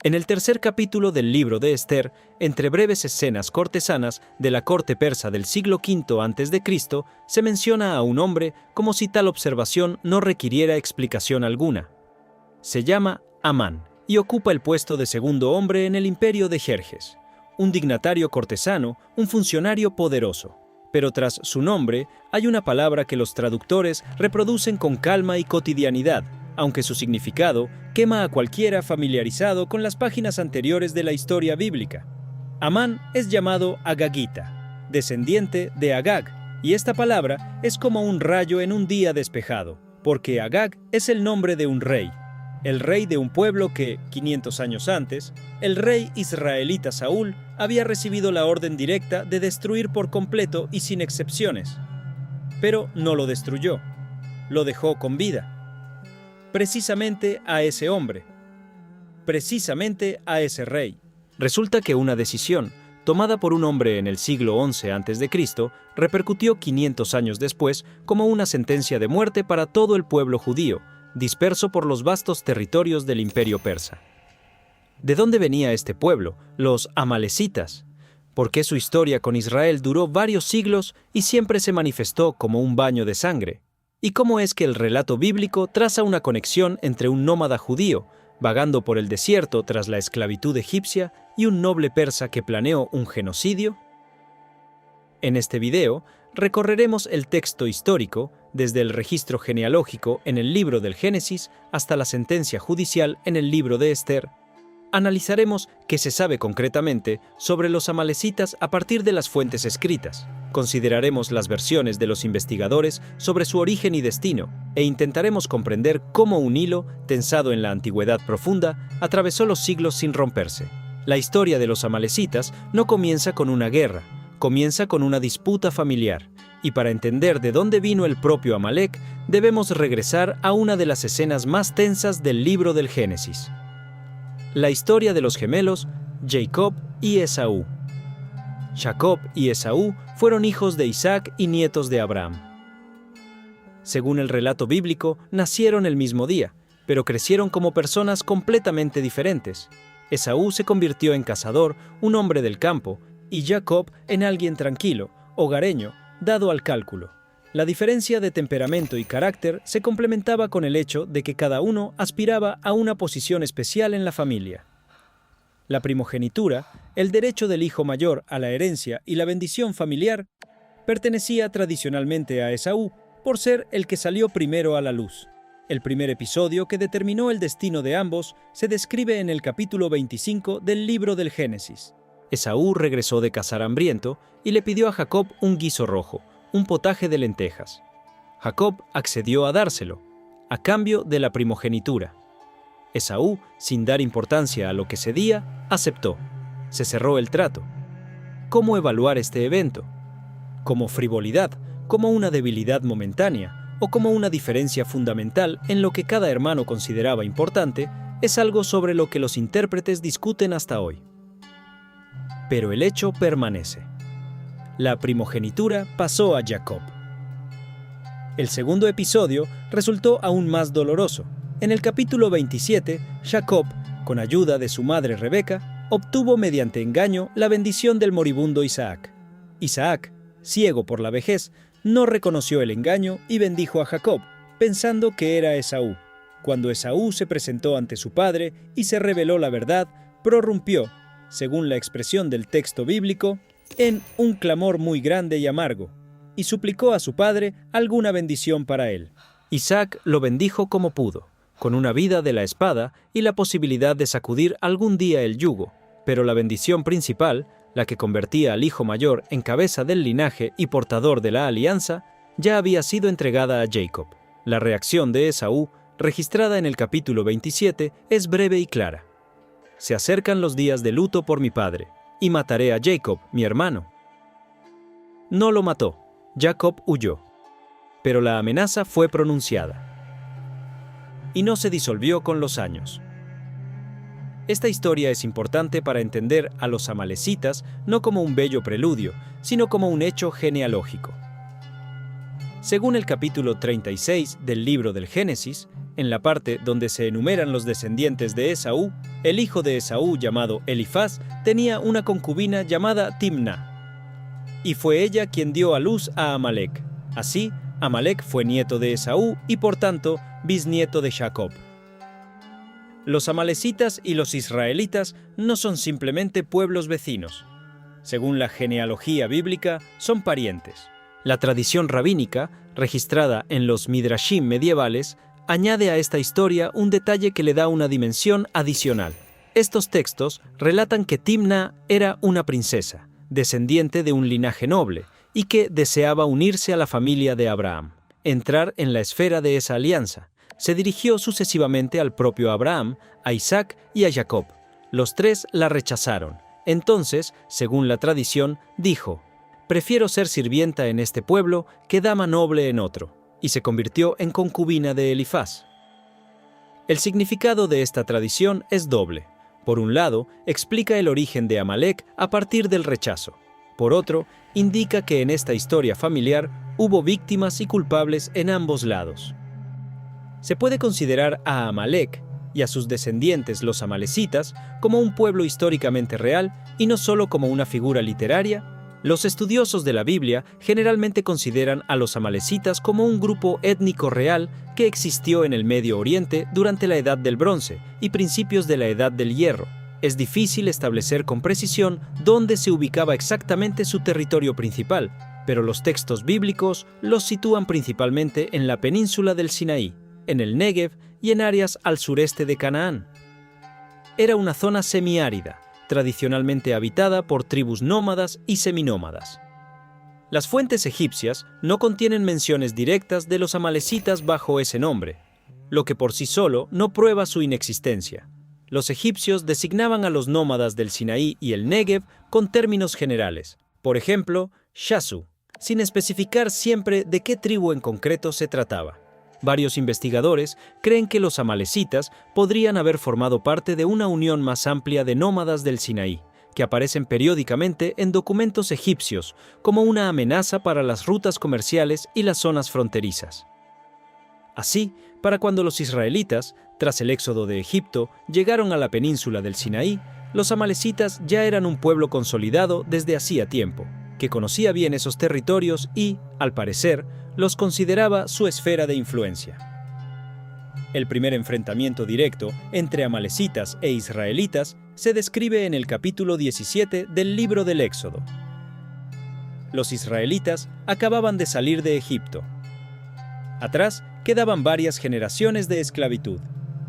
En el tercer capítulo del libro de Esther, entre breves escenas cortesanas de la corte persa del siglo V a.C., se menciona a un hombre como si tal observación no requiriera explicación alguna. Se llama Amán y ocupa el puesto de segundo hombre en el imperio de Jerjes, un dignatario cortesano, un funcionario poderoso. Pero tras su nombre hay una palabra que los traductores reproducen con calma y cotidianidad, aunque su significado quema a cualquiera familiarizado con las páginas anteriores de la historia bíblica. Amán es llamado Agagita, descendiente de Agag, y esta palabra es como un rayo en un día despejado, porque Agag es el nombre de un rey, el rey de un pueblo que, 500 años antes, el rey israelita Saúl había recibido la orden directa de destruir por completo y sin excepciones. Pero no lo destruyó, lo dejó con vida. Precisamente a ese hombre, precisamente a ese rey. Resulta que una decisión, tomada por un hombre en el siglo XI a.C., repercutió 500 años después como una sentencia de muerte para todo el pueblo judío, disperso por los vastos territorios del imperio persa. ¿De dónde venía este pueblo, los amalecitas? ¿Por qué su historia con Israel duró varios siglos y siempre se manifestó como un baño de sangre? ¿Y cómo es que el relato bíblico traza una conexión entre un nómada judío, vagando por el desierto tras la esclavitud egipcia, y un noble persa que planeó un genocidio? En este video, recorreremos el texto histórico, desde el registro genealógico en el libro del Génesis hasta la sentencia judicial en el libro de Esther. Analizaremos qué se sabe concretamente sobre los amalecitas a partir de las fuentes escritas. Consideraremos las versiones de los investigadores sobre su origen y destino, e intentaremos comprender cómo un hilo, tensado en la antigüedad profunda, atravesó los siglos sin romperse. La historia de los amalecitas no comienza con una guerra, comienza con una disputa familiar, y para entender de dónde vino el propio Amalek, debemos regresar a una de las escenas más tensas del libro del Génesis. La historia de los gemelos Jacob y Esaú. Jacob y Esaú fueron hijos de Isaac y nietos de Abraham. Según el relato bíblico, nacieron el mismo día, pero crecieron como personas completamente diferentes. Esaú se convirtió en cazador, un hombre del campo, y Jacob en alguien tranquilo, hogareño, dado al cálculo. La diferencia de temperamento y carácter se complementaba con el hecho de que cada uno aspiraba a una posición especial en la familia. La primogenitura, el derecho del hijo mayor a la herencia y la bendición familiar, pertenecía tradicionalmente a Esaú por ser el que salió primero a la luz. El primer episodio que determinó el destino de ambos se describe en el capítulo 25 del libro del Génesis. Esaú regresó de cazar hambriento y le pidió a Jacob un guiso rojo, un potaje de lentejas. Jacob accedió a dárselo, a cambio de la primogenitura. Esaú, sin dar importancia a lo que cedía, aceptó. Se cerró el trato. ¿Cómo evaluar este evento? ¿Como frivolidad, como una debilidad momentánea, o como una diferencia fundamental en lo que cada hermano consideraba importante? Es algo sobre lo que los intérpretes discuten hasta hoy. Pero el hecho permanece. La primogenitura pasó a Jacob. El segundo episodio resultó aún más doloroso. En el capítulo 27, Jacob, con ayuda de su madre Rebeca, obtuvo mediante engaño la bendición del moribundo Isaac. Isaac, ciego por la vejez, no reconoció el engaño y bendijo a Jacob, pensando que era Esaú. Cuando Esaú se presentó ante su padre y se reveló la verdad, prorrumpió, según la expresión del texto bíblico, en un clamor muy grande y amargo, y suplicó a su padre alguna bendición para él. Isaac lo bendijo como pudo, con una vida de la espada y la posibilidad de sacudir algún día el yugo, pero la bendición principal, la que convertía al hijo mayor en cabeza del linaje y portador de la alianza, ya había sido entregada a Jacob. La reacción de Esaú, registrada en el capítulo 27, es breve y clara. Se acercan los días de luto por mi padre, y mataré a Jacob, mi hermano. No lo mató, Jacob huyó, pero la amenaza fue pronunciada. Y no se disolvió con los años. Esta historia es importante para entender a los amalecitas no como un bello preludio, sino como un hecho genealógico. Según el capítulo 36 del libro del Génesis, en la parte donde se enumeran los descendientes de Esaú, el hijo de Esaú llamado Elifaz tenía una concubina llamada Timna, y fue ella quien dio a luz a Amalec. Así, Amalec fue nieto de Esaú y por tanto bisnieto de Jacob. Los amalecitas y los israelitas no son simplemente pueblos vecinos. Según la genealogía bíblica, son parientes. La tradición rabínica, registrada en los midrashim medievales, añade a esta historia un detalle que le da una dimensión adicional. Estos textos relatan que Timna era una princesa, descendiente de un linaje noble, y que deseaba unirse a la familia de Abraham, entrar en la esfera de esa alianza. Se dirigió sucesivamente al propio Abraham, a Isaac y a Jacob. Los tres la rechazaron. Entonces, según la tradición, dijo: «Prefiero ser sirvienta en este pueblo que dama noble en otro», y se convirtió en concubina de Elifaz. El significado de esta tradición es doble. Por un lado, explica el origen de Amalec a partir del rechazo. Por otro, indica que en esta historia familiar hubo víctimas y culpables en ambos lados. Se puede considerar a Amalec y a sus descendientes, los amalecitas, como un pueblo históricamente real y no solo como una figura literaria. Los estudiosos de la Biblia generalmente consideran a los amalecitas como un grupo étnico real que existió en el Medio Oriente durante la Edad del Bronce y principios de la Edad del Hierro. Es difícil establecer con precisión dónde se ubicaba exactamente su territorio principal, pero los textos bíblicos los sitúan principalmente en la península del Sinaí, en el Negev y en áreas al sureste de Canaán. Era una zona semiárida, tradicionalmente habitada por tribus nómadas y seminómadas. Las fuentes egipcias no contienen menciones directas de los amalecitas bajo ese nombre, lo que por sí solo no prueba su inexistencia. Los egipcios designaban a los nómadas del Sinaí y el Negev con términos generales, por ejemplo, Shasu, sin especificar siempre de qué tribu en concreto se trataba. Varios investigadores creen que los amalecitas podrían haber formado parte de una unión más amplia de nómadas del Sinaí, que aparecen periódicamente en documentos egipcios como una amenaza para las rutas comerciales y las zonas fronterizas. Así, para cuando los israelitas, tras el éxodo de Egipto, llegaron a la península del Sinaí, los amalecitas ya eran un pueblo consolidado desde hacía tiempo, que conocía bien esos territorios y, al parecer, los consideraba su esfera de influencia. El primer enfrentamiento directo entre amalecitas e israelitas se describe en el capítulo 17 del libro del Éxodo. Los israelitas acababan de salir de Egipto. Atrás quedaban varias generaciones de esclavitud.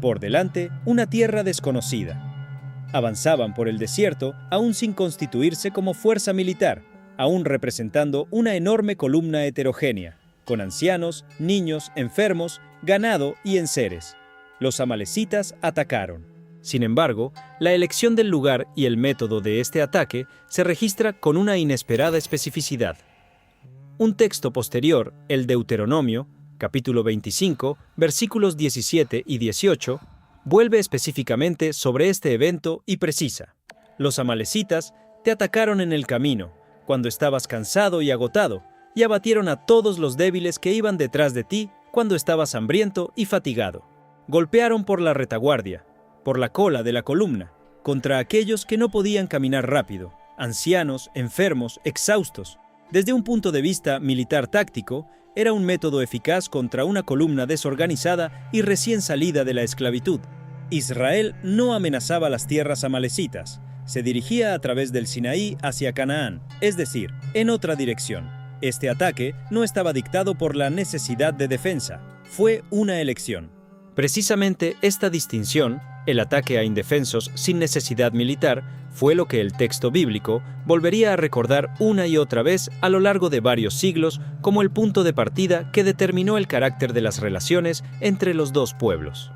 Por delante, una tierra desconocida. Avanzaban por el desierto aún sin constituirse como fuerza militar, aún representando una enorme columna heterogénea, con ancianos, niños, enfermos, ganado y enseres. Los amalecitas atacaron. Sin embargo, la elección del lugar y el método de este ataque se registra con una inesperada especificidad. Un texto posterior, el Deuteronomio, capítulo 25, versículos 17 y 18, vuelve específicamente sobre este evento y precisa: «Los amalecitas te atacaron en el camino, cuando estabas cansado y agotado, y abatieron a todos los débiles que iban detrás de ti cuando estabas hambriento y fatigado. Golpearon por la retaguardia, por la cola de la columna, contra aquellos que no podían caminar rápido, ancianos, enfermos, exhaustos. Desde un punto de vista militar táctico, era un método eficaz contra una columna desorganizada y recién salida de la esclavitud. Israel no amenazaba las tierras amalecitas, se dirigía a través del Sinaí hacia Canaán, es decir, en otra dirección. Este ataque no estaba dictado por la necesidad de defensa, fue una elección». Precisamente esta distinción, el ataque a indefensos sin necesidad militar, fue lo que el texto bíblico volvería a recordar una y otra vez a lo largo de varios siglos como el punto de partida que determinó el carácter de las relaciones entre los dos pueblos.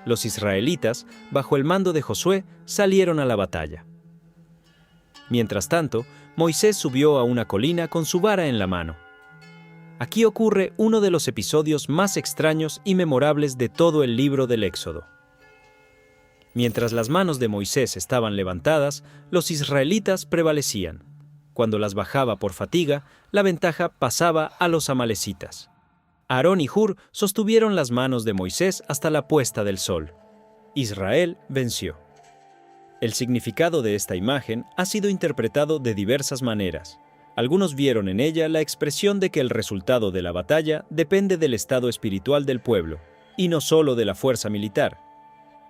Los israelitas, bajo el mando de Josué, salieron a la batalla. Mientras tanto, Moisés subió a una colina con su vara en la mano. Aquí ocurre uno de los episodios más extraños y memorables de todo el libro del Éxodo. Mientras las manos de Moisés estaban levantadas, los israelitas prevalecían. Cuando las bajaba por fatiga, la ventaja pasaba a los amalecitas. Aarón y Hur sostuvieron las manos de Moisés hasta la puesta del sol. Israel venció. El significado de esta imagen ha sido interpretado de diversas maneras. Algunos vieron en ella la expresión de que el resultado de la batalla depende del estado espiritual del pueblo, y no solo de la fuerza militar.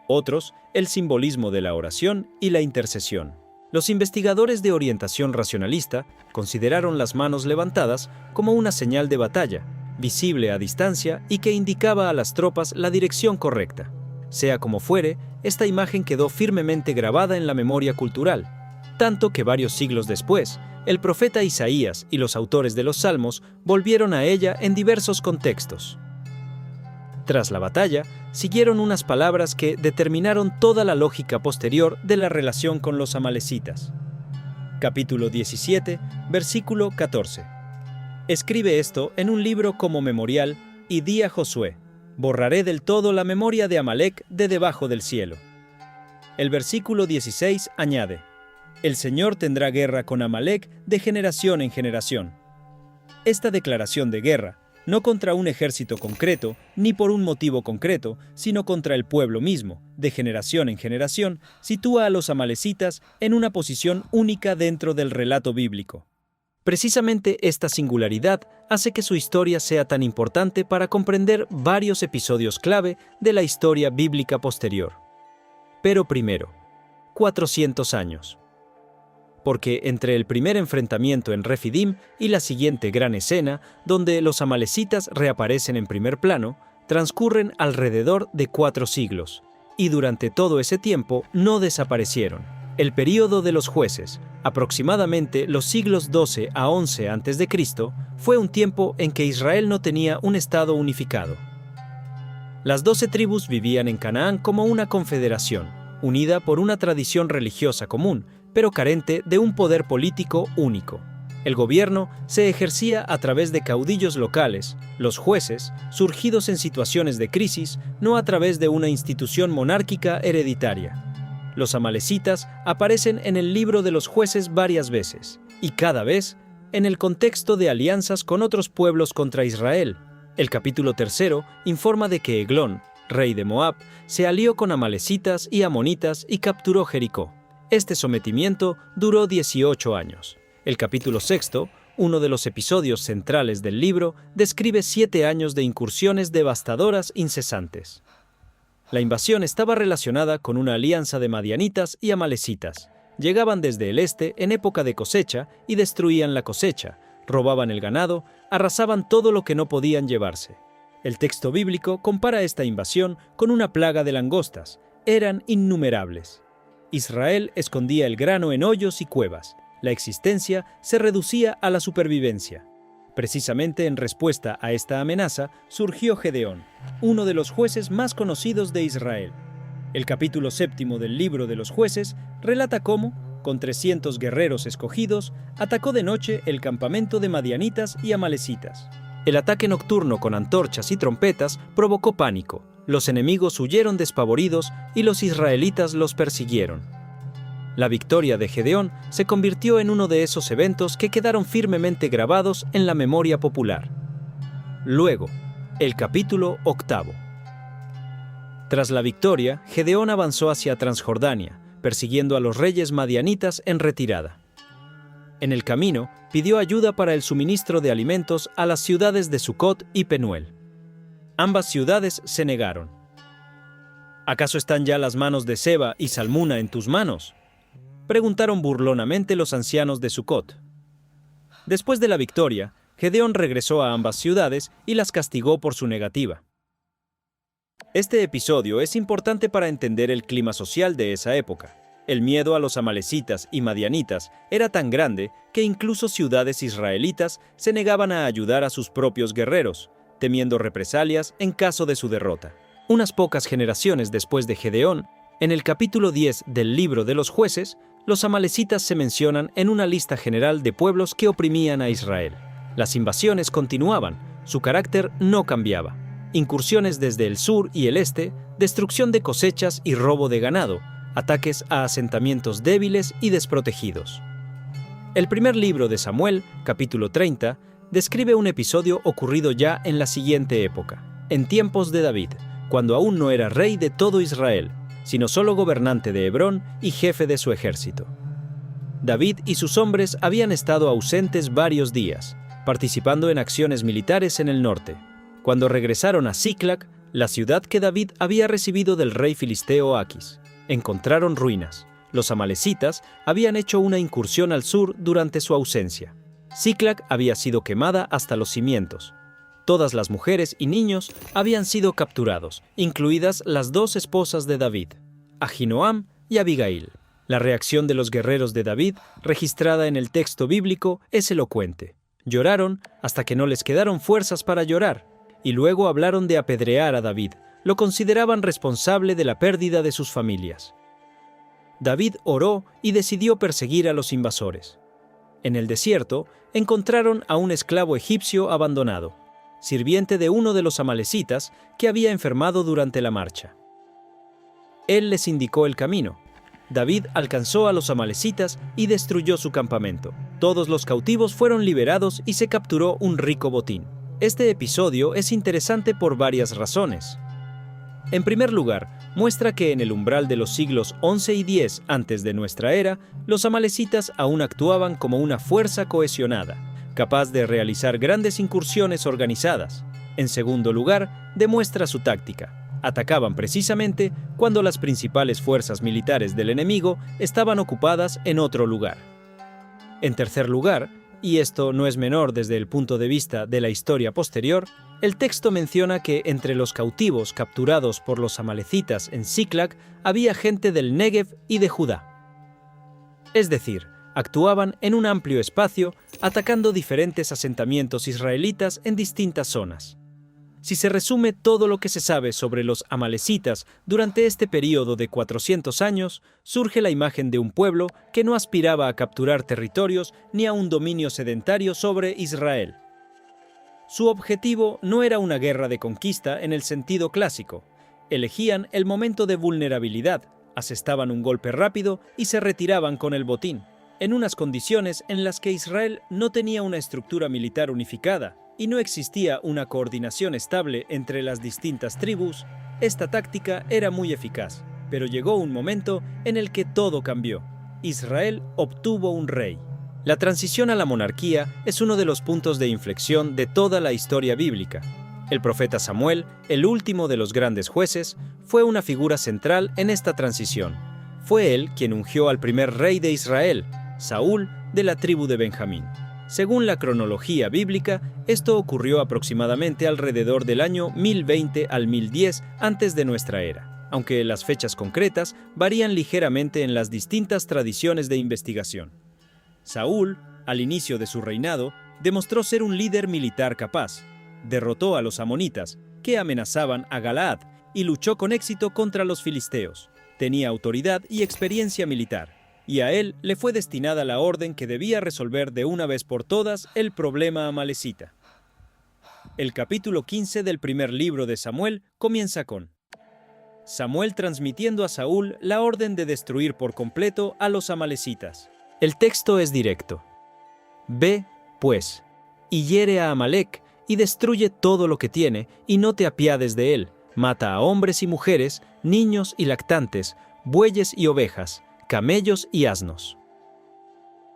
Otros, el simbolismo de la oración y la intercesión. Los investigadores de orientación racionalista consideraron las manos levantadas como una señal de batalla, visible a distancia y que indicaba a las tropas la dirección correcta. Sea como fuere, esta imagen quedó firmemente grabada en la memoria cultural, tanto que varios siglos después, el profeta Isaías y los autores de los Salmos volvieron a ella en diversos contextos. Tras la batalla, siguieron unas palabras que determinaron toda la lógica posterior de la relación con los amalecitas. Capítulo 17, versículo 14. Escribe esto en un libro como memorial y di a Josué: borraré del todo la memoria de Amalec de debajo del cielo. El versículo 16 añade: el Señor tendrá guerra con Amalec de generación en generación. Esta declaración de guerra, no contra un ejército concreto, ni por un motivo concreto, sino contra el pueblo mismo, de generación en generación, sitúa a los amalecitas en una posición única dentro del relato bíblico. Precisamente esta singularidad hace que su historia sea tan importante para comprender varios episodios clave de la historia bíblica posterior. Pero primero, 400 años. Porque entre el primer enfrentamiento en Refidim y la siguiente gran escena, donde los amalecitas reaparecen en primer plano, transcurren alrededor de 4 siglos, y durante todo ese tiempo no desaparecieron. El período de los jueces, aproximadamente los siglos 12 a 11 a.C., fue un tiempo en que Israel no tenía un estado unificado. Las 12 tribus vivían en Canaán como una confederación, unida por una tradición religiosa común, pero carente de un poder político único. El gobierno se ejercía a través de caudillos locales, los jueces, surgidos en situaciones de crisis, no a través de una institución monárquica hereditaria. Los amalecitas aparecen en el libro de los jueces varias veces, y cada vez en el contexto de alianzas con otros pueblos contra Israel. El capítulo 3 informa de que Eglón, rey de Moab, se alió con amalecitas y amonitas y capturó Jericó. Este sometimiento duró 18 años. El capítulo 6, uno de los episodios centrales del libro, describe 7 años de incursiones devastadoras incesantes. La invasión estaba relacionada con una alianza de madianitas y amalecitas. Llegaban desde el este en época de cosecha y destruían la cosecha, robaban el ganado, arrasaban todo lo que no podían llevarse. El texto bíblico compara esta invasión con una plaga de langostas. Eran innumerables. Israel escondía el grano en hoyos y cuevas. La existencia se reducía a la supervivencia. Precisamente en respuesta a esta amenaza surgió Gedeón, uno de los jueces más conocidos de Israel. El capítulo 7 del libro de los jueces relata cómo, con 300 guerreros escogidos, atacó de noche el campamento de madianitas y amalecitas. El ataque nocturno con antorchas y trompetas provocó pánico. Los enemigos huyeron despavoridos y los israelitas los persiguieron. La victoria de Gedeón se convirtió en uno de esos eventos que quedaron firmemente grabados en la memoria popular. Luego, el capítulo 8. Tras la victoria, Gedeón avanzó hacia Transjordania, persiguiendo a los reyes madianitas en retirada. En el camino, pidió ayuda para el suministro de alimentos a las ciudades de Sucot y Penuel. Ambas ciudades se negaron. ¿Acaso están ya las manos de Seba y Salmuna en tus manos?, preguntaron burlonamente los ancianos de Sucot. Después de la victoria, Gedeón regresó a ambas ciudades y las castigó por su negativa. Este episodio es importante para entender el clima social de esa época. El miedo a los amalecitas y madianitas era tan grande que incluso ciudades israelitas se negaban a ayudar a sus propios guerreros, temiendo represalias en caso de su derrota. Unas pocas generaciones después de Gedeón, en el capítulo 10 del libro de los jueces, los amalecitas se mencionan en una lista general de pueblos que oprimían a Israel. Las invasiones continuaban, su carácter no cambiaba. Incursiones desde el sur y el este, destrucción de cosechas y robo de ganado, ataques a asentamientos débiles y desprotegidos. El primer libro de Samuel, capítulo 30, describe un episodio ocurrido ya en la siguiente época, en tiempos de David, cuando aún no era rey de todo Israel. sino solo gobernante de Hebrón y jefe de su ejército. David y sus hombres habían estado ausentes varios días, participando en acciones militares en el norte. Cuando regresaron a Siclag, la ciudad que David había recibido del rey filisteo Aquis, encontraron ruinas. Los amalecitas habían hecho una incursión al sur durante su ausencia. Siclag había sido quemada hasta los cimientos. Todas las mujeres y niños habían sido capturados, incluidas las 2 esposas de David, Ahinoam y Abigail. La reacción de los guerreros de David, registrada en el texto bíblico, es elocuente. Lloraron hasta que no les quedaron fuerzas para llorar, y luego hablaron de apedrear a David. Lo consideraban responsable de la pérdida de sus familias. David oró y decidió perseguir a los invasores. En el desierto, encontraron a un esclavo egipcio abandonado, sirviente de uno de los amalecitas que había enfermado durante la marcha. Él les indicó el camino. David alcanzó a los amalecitas y destruyó su campamento. Todos los cautivos fueron liberados y se capturó un rico botín. Este episodio es interesante por varias razones. En primer lugar, muestra que en el umbral de los siglos 11 y 10 antes de nuestra era, los amalecitas aún actuaban como una fuerza cohesionada, capaz de realizar grandes incursiones organizadas. En segundo lugar, demuestra su táctica. Atacaban precisamente cuando las principales fuerzas militares del enemigo estaban ocupadas en otro lugar. En tercer lugar, y esto no es menor desde el punto de vista de la historia posterior, el texto menciona que entre los cautivos capturados por los amalecitas en Siclag había gente del Negev y de Judá. Es decir, actuaban en un amplio espacio, atacando diferentes asentamientos israelitas en distintas zonas. Si se resume todo lo que se sabe sobre los amalecitas durante este período de 400 años, surge la imagen de un pueblo que no aspiraba a capturar territorios ni a un dominio sedentario sobre Israel. Su objetivo no era una guerra de conquista en el sentido clásico. Elegían el momento de vulnerabilidad, asestaban un golpe rápido y se retiraban con el botín, en unas condiciones en las que Israel no tenía una estructura militar unificada y no existía una coordinación estable entre las distintas tribus. Esta táctica era muy eficaz, pero llegó un momento en el que todo cambió. Israel obtuvo un rey. La transición a la monarquía es uno de los puntos de inflexión de toda la historia bíblica. El profeta Samuel, el último de los grandes jueces, fue una figura central en esta transición. Fue él quien ungió al primer rey de Israel, Saúl, de la tribu de Benjamín. Según la cronología bíblica, esto ocurrió aproximadamente alrededor del año 1020 al 1010 antes de nuestra era, aunque las fechas concretas varían ligeramente en las distintas tradiciones de investigación. Saúl, al inicio de su reinado, demostró ser un líder militar capaz. Derrotó a los amonitas, que amenazaban a Galaad, y luchó con éxito contra los filisteos. Tenía autoridad y experiencia militar, y a él le fue destinada la orden que debía resolver de una vez por todas el problema amalecita. El capítulo 15 del primer libro de Samuel comienza con Samuel transmitiendo a Saúl la orden de destruir por completo a los amalecitas. El texto es directo. Ve, pues, y hiere a Amalec, y destruye todo lo que tiene, y no te apiades de él. Mata a hombres y mujeres, niños y lactantes, bueyes y ovejas, camellos y asnos.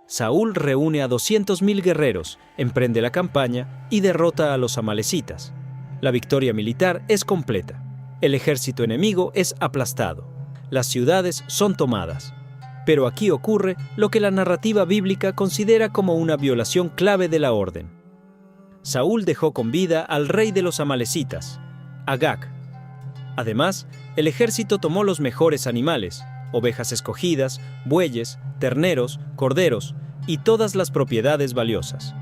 Saúl reúne a 200.000 guerreros, emprende la campaña y derrota a los amalecitas. La victoria militar es completa. El ejército enemigo es aplastado. Las ciudades son tomadas. Pero aquí ocurre lo que la narrativa bíblica considera como una violación clave de la orden. Saúl dejó con vida al rey de los amalecitas, Agag. Además, el ejército tomó los mejores animales, ovejas escogidas, bueyes, terneros, corderos y todas las propiedades valiosas.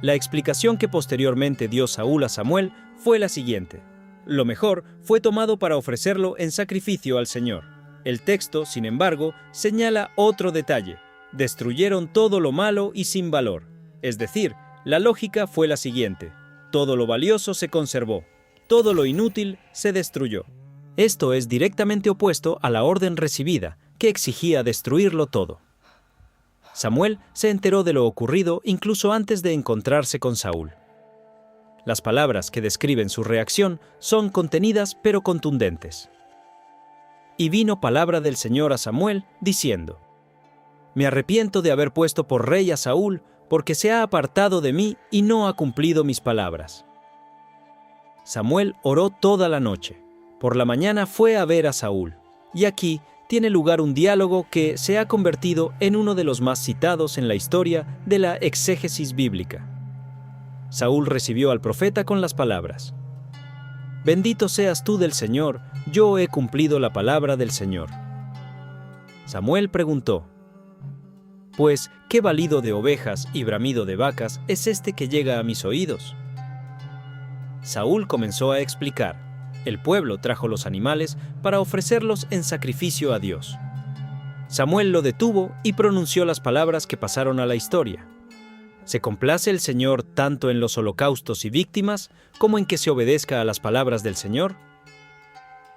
La explicación que posteriormente dio Saúl a Samuel fue la siguiente: lo mejor fue tomado para ofrecerlo en sacrificio al Señor. El texto, sin embargo, señala otro detalle: destruyeron todo lo malo y sin valor. Es decir, la lógica fue la siguiente: todo lo valioso se conservó, todo lo inútil se destruyó. Esto es directamente opuesto a la orden recibida, que exigía destruirlo todo. Samuel se enteró de lo ocurrido incluso antes de encontrarse con Saúl. Las palabras que describen su reacción son contenidas pero contundentes. Y vino palabra del Señor a Samuel, diciendo: Me arrepiento de haber puesto por rey a Saúl, porque se ha apartado de mí y no ha cumplido mis palabras. Samuel oró toda la noche. Por la mañana fue a ver a Saúl. Y aquí tiene lugar un diálogo que se ha convertido en uno de los más citados en la historia de la exégesis bíblica. Saúl recibió al profeta con las palabras: Bendito seas tú del Señor, yo he cumplido la palabra del Señor. Samuel preguntó: Pues, ¿qué balido de ovejas y bramido de vacas es este que llega a mis oídos? Saúl comenzó a explicar: El pueblo trajo los animales para ofrecerlos en sacrificio a Dios. Samuel lo detuvo y pronunció las palabras que pasaron a la historia: ¿Se complace el Señor tanto en los holocaustos y víctimas como en que se obedezca a las palabras del Señor?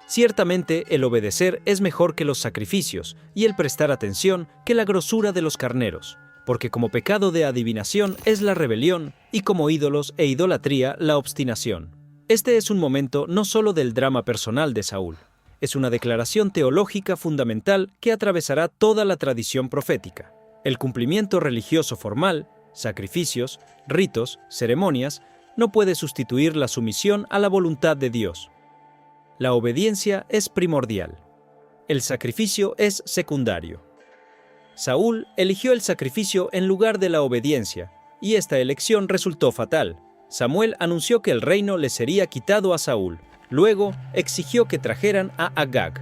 Ciertamente el obedecer es mejor que los sacrificios y el prestar atención que la grosura de los carneros, porque como pecado de adivinación es la rebelión y como ídolos e idolatría la obstinación. Este es un momento no solo del drama personal de Saúl, es una declaración teológica fundamental que atravesará toda la tradición profética. El cumplimiento religioso formal, sacrificios, ritos, ceremonias, no puede sustituir la sumisión a la voluntad de Dios. La obediencia es primordial. El sacrificio es secundario. Saúl eligió el sacrificio en lugar de la obediencia, y esta elección resultó fatal. Samuel anunció que el reino le sería quitado a Saúl. Luego exigió que trajeran a Agag.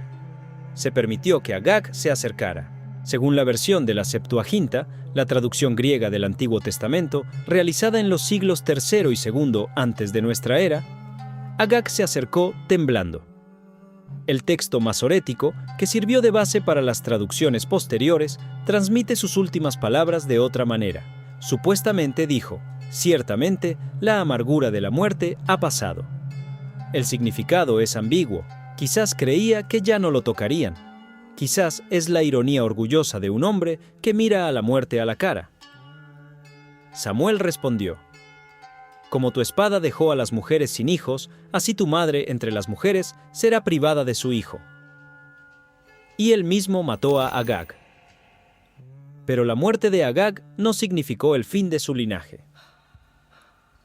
Se permitió que Agag se acercara. Según la versión de la Septuaginta, la traducción griega del Antiguo Testamento, realizada en los siglos III y II antes de nuestra era, Agag se acercó temblando. El texto masorético, que sirvió de base para las traducciones posteriores, transmite sus últimas palabras de otra manera. Supuestamente dijo: Ciertamente, la amargura de la muerte ha pasado. El significado es ambiguo. Quizás creía que ya no lo tocarían. Quizás es la ironía orgullosa de un hombre que mira a la muerte a la cara. Samuel respondió: Como tu espada dejó a las mujeres sin hijos, así tu madre entre las mujeres será privada de su hijo. Y él mismo mató a Agag. Pero la muerte de Agag no significó el fin de su linaje.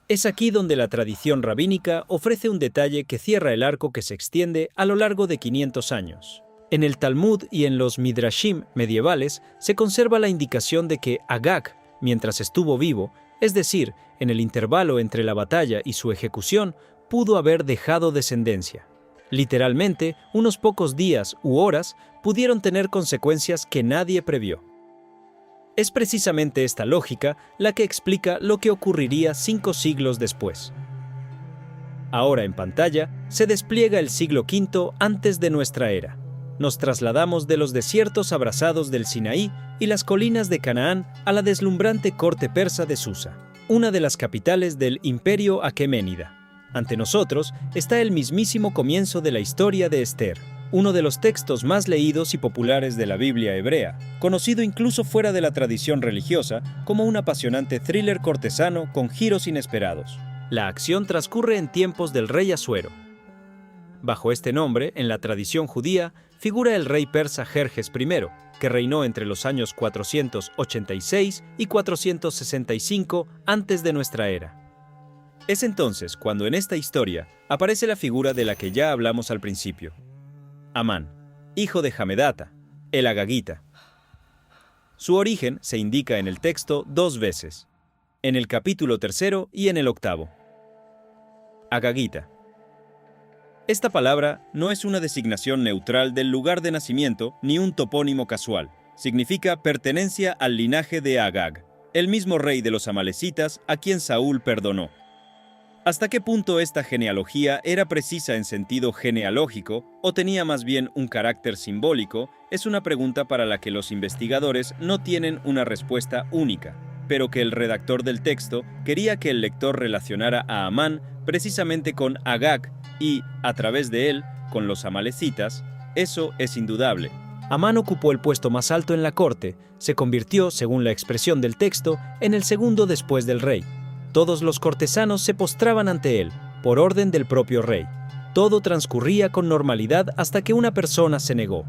Es aquí donde la tradición rabínica ofrece un detalle que cierra el arco que se extiende a lo largo de 500 años. En el Talmud y en los Midrashim medievales se conserva la indicación de que Agag, mientras estuvo vivo, es decir, en el intervalo entre la batalla y su ejecución, pudo haber dejado descendencia. Literalmente, unos pocos días u horas pudieron tener consecuencias que nadie previó. Es precisamente esta lógica la que explica lo que ocurriría 5 siglos después. Ahora en pantalla se despliega el siglo V antes de nuestra era. Nos trasladamos de los desiertos abrasados del Sinaí y las colinas de Canaán a la deslumbrante corte persa de Susa, una de las capitales del Imperio Aqueménida. Ante nosotros está el mismísimo comienzo de la historia de Ester, uno de los textos más leídos y populares de la Biblia hebrea, conocido incluso fuera de la tradición religiosa como un apasionante thriller cortesano con giros inesperados. La acción transcurre en tiempos del rey Asuero. Bajo este nombre, en la tradición judía, figura el rey persa Jerjes I, que reinó entre los años 486 y 465 antes de nuestra era. Es entonces cuando en esta historia aparece la figura de la que ya hablamos al principio: Amán, hijo de Hamedata, el agagita. Su origen se indica en el texto 2 veces, en el capítulo 3 y en el 8. Agagita. Esta palabra no es una designación neutral del lugar de nacimiento ni un topónimo casual. Significa pertenencia al linaje de Agag, el mismo rey de los amalecitas a quien Saúl perdonó. ¿Hasta qué punto esta genealogía era precisa en sentido genealógico o tenía más bien un carácter simbólico? Es una pregunta para la que los investigadores no tienen una respuesta única, pero que el redactor del texto quería que el lector relacionara a Amán precisamente con Agag y, a través de él, con los amalecitas. Eso es indudable. Amán ocupó el puesto más alto en la corte, se convirtió, según la expresión del texto, en el segundo después del rey. Todos los cortesanos se postraban ante él, por orden del propio rey. Todo transcurría con normalidad hasta que una persona se negó.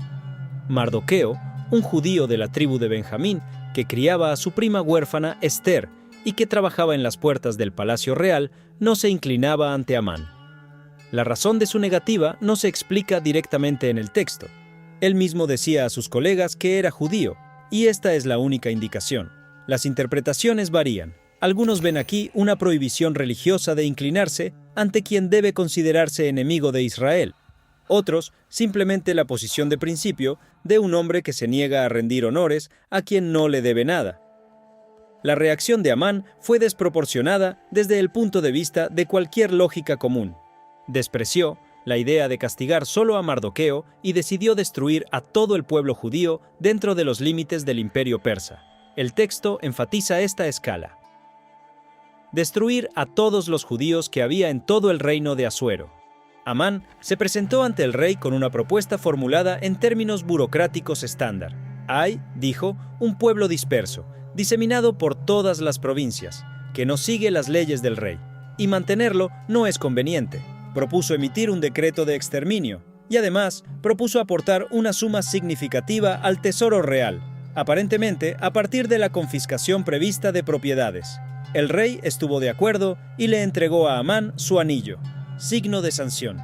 Mardoqueo, un judío de la tribu de Benjamín, que criaba a su prima huérfana Ester y que trabajaba en las puertas del palacio real, no se inclinaba ante Amán. La razón de su negativa no se explica directamente en el texto. Él mismo decía a sus colegas que era judío, y esta es la única indicación. Las interpretaciones varían. Algunos ven aquí una prohibición religiosa de inclinarse ante quien debe considerarse enemigo de Israel. Otros, simplemente la posición de principio de un hombre que se niega a rendir honores a quien no le debe nada. La reacción de Amán fue desproporcionada desde el punto de vista de cualquier lógica común. Despreció la idea de castigar solo a Mardoqueo y decidió destruir a todo el pueblo judío dentro de los límites del imperio persa. El texto enfatiza esta escala. Destruir a todos los judíos que había en todo el reino de Asuero. Amán se presentó ante el rey con una propuesta formulada en términos burocráticos estándar. Hay, dijo, un pueblo disperso, diseminado por todas las provincias, que no sigue las leyes del rey, y mantenerlo no es conveniente. Propuso emitir un decreto de exterminio, y además propuso aportar una suma significativa al tesoro real, aparentemente a partir de la confiscación prevista de propiedades. El rey estuvo de acuerdo y le entregó a Amán su anillo, signo de sanción.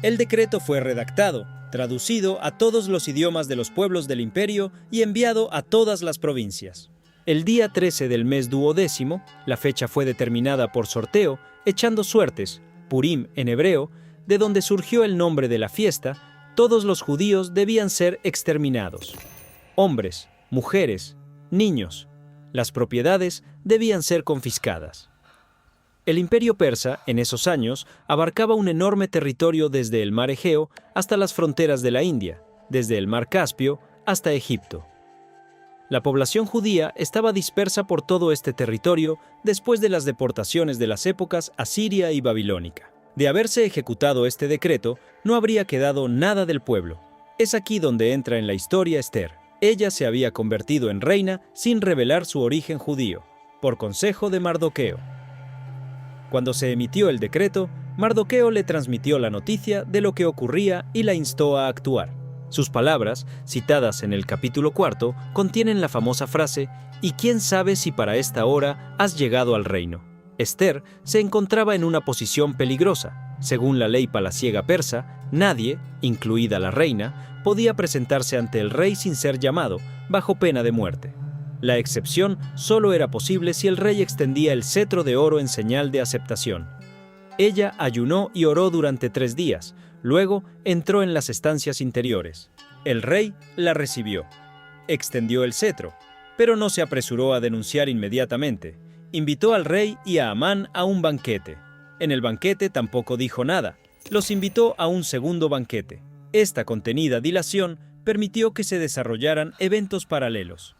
El decreto fue redactado, traducido a todos los idiomas de los pueblos del imperio y enviado a todas las provincias. El día 13 del mes 12º, la fecha fue determinada por sorteo, echando suertes, Purim en hebreo, de donde surgió el nombre de la fiesta. Todos los judíos debían ser exterminados. Hombres, mujeres, niños. Las propiedades debían ser confiscadas. El imperio persa, en esos años, abarcaba un enorme territorio desde el mar Egeo hasta las fronteras de la India, desde el mar Caspio hasta Egipto. La población judía estaba dispersa por todo este territorio después de las deportaciones de las épocas asiria y babilónica. De haberse ejecutado este decreto, no habría quedado nada del pueblo. Es aquí donde entra en la historia Ester. Ella se había convertido en reina sin revelar su origen judío, por consejo de Mardoqueo. Cuando se emitió el decreto, Mardoqueo le transmitió la noticia de lo que ocurría y la instó a actuar. Sus palabras, citadas en el capítulo 4, contienen la famosa frase: «¿Y quién sabe si para esta hora has llegado al reino?». Ester se encontraba en una posición peligrosa. Según la ley palaciega persa, nadie, incluida la reina, podía presentarse ante el rey sin ser llamado, bajo pena de muerte. La excepción solo era posible si el rey extendía el cetro de oro en señal de aceptación. Ella ayunó y oró durante 3 días, luego entró en las estancias interiores. El rey la recibió. Extendió el cetro, pero no se apresuró a denunciar inmediatamente. Invitó al rey y a Amán a un banquete. En el banquete tampoco dijo nada. Los invitó a un segundo banquete. Esta contenida dilación permitió que se desarrollaran eventos paralelos.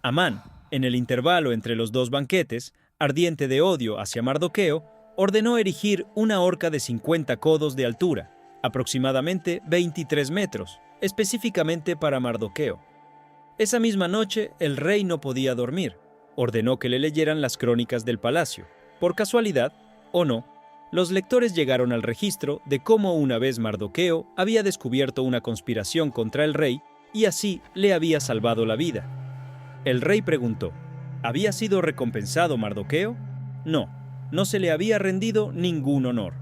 Amán, en el intervalo entre los 2 banquetes, ardiente de odio hacia Mardoqueo, ordenó erigir una horca de 50 codos de altura, aproximadamente 23 metros, específicamente para Mardoqueo. Esa misma noche el rey no podía dormir. Ordenó que le leyeran las crónicas del palacio. Por casualidad, o no, los lectores llegaron al registro de cómo una vez Mardoqueo había descubierto una conspiración contra el rey y así le había salvado la vida. El rey preguntó: ¿había sido recompensado Mardoqueo? No, no se le había rendido ningún honor.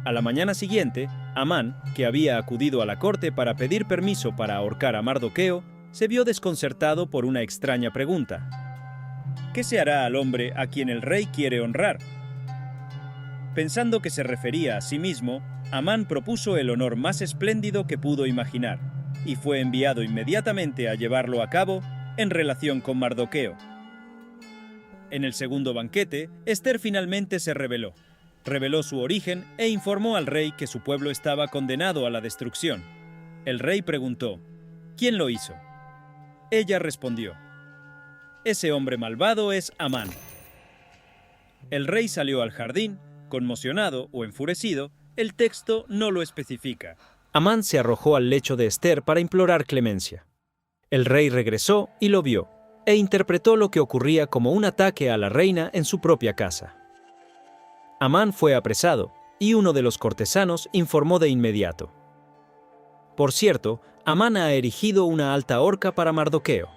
A la mañana siguiente, Amán, que había acudido a la corte para pedir permiso para ahorcar a Mardoqueo, se vio desconcertado por una extraña pregunta. ¿Qué se hará al hombre a quien el rey quiere honrar? Pensando que se refería a sí mismo, Amán propuso el honor más espléndido que pudo imaginar, y fue enviado inmediatamente a llevarlo a cabo en relación con Mardoqueo. En el segundo banquete, Ester finalmente se rebeló. Reveló su origen e informó al rey que su pueblo estaba condenado a la destrucción. El rey preguntó: ¿quién lo hizo? Ella respondió: ese hombre malvado es Amán. El rey salió al jardín, conmocionado o enfurecido, el texto no lo especifica. Amán se arrojó al lecho de Ester para implorar clemencia. El rey regresó y lo vio, e interpretó lo que ocurría como un ataque a la reina en su propia casa. Amán fue apresado, y uno de los cortesanos informó de inmediato: «Por cierto, Amán ha erigido una alta horca para Mardoqueo».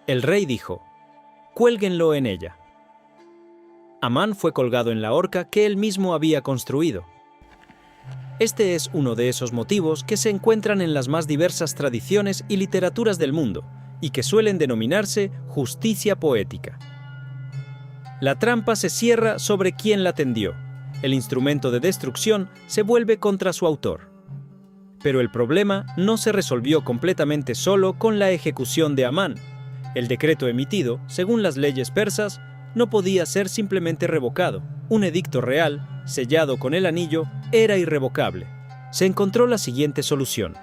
El rey dijo: «Cuélguenlo en ella». Amán fue colgado en la horca que él mismo había construido. Este es uno de esos motivos que se encuentran en las más diversas tradiciones y literaturas del mundo, y que suelen denominarse justicia poética. La trampa se cierra sobre quien la tendió. El instrumento de destrucción se vuelve contra su autor. Pero el problema no se resolvió completamente solo con la ejecución de Amán. El decreto emitido, según las leyes persas, no podía ser simplemente revocado. Un edicto real, sellado con el anillo, era irrevocable. Se encontró la siguiente solución.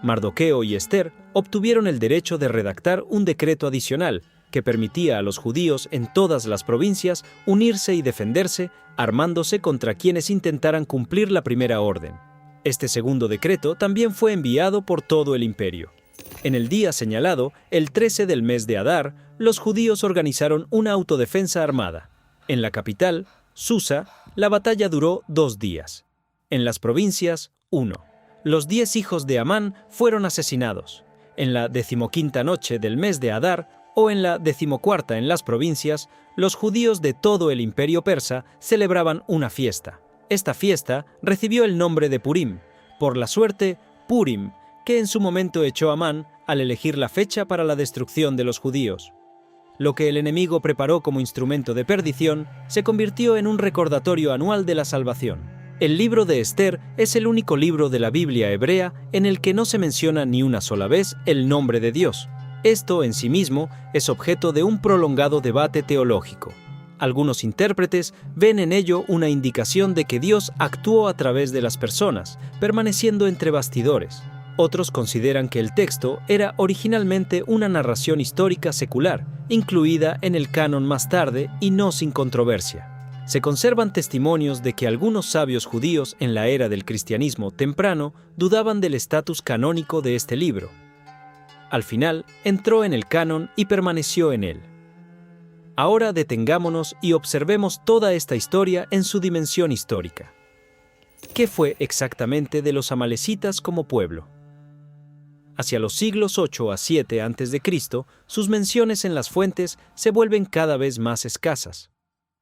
Mardoqueo y Ester obtuvieron el derecho de redactar un decreto adicional que permitía a los judíos en todas las provincias unirse y defenderse, armándose contra quienes intentaran cumplir la primera orden. Este segundo decreto también fue enviado por todo el imperio. En el día señalado, el 13 del mes de Adar, los judíos organizaron una autodefensa armada. En la capital, Susa, la batalla duró 2 días. En las provincias, 1. Los 10 hijos de Amán fueron asesinados. En la 15ª noche del mes de Adar, o en la 14ª en las provincias, los judíos de todo el imperio persa celebraban una fiesta. Esta fiesta recibió el nombre de Purim, por la suerte Purim, que en su momento echó Amán al elegir la fecha para la destrucción de los judíos. Lo que el enemigo preparó como instrumento de perdición se convirtió en un recordatorio anual de la salvación. El libro de Ester es el único libro de la Biblia hebrea en el que no se menciona ni una sola vez el nombre de Dios. Esto en sí mismo es objeto de un prolongado debate teológico. Algunos intérpretes ven en ello una indicación de que Dios actuó a través de las personas, permaneciendo entre bastidores. Otros consideran que el texto era originalmente una narración histórica secular, incluida en el canon más tarde y no sin controversia. Se conservan testimonios de que algunos sabios judíos en la era del cristianismo temprano dudaban del estatus canónico de este libro. Al final, entró en el canon y permaneció en él. Ahora detengámonos y observemos toda esta historia en su dimensión histórica. ¿Qué fue exactamente de los amalecitas como pueblo? Hacia los siglos 8 a 7 a.C., sus menciones en las fuentes se vuelven cada vez más escasas.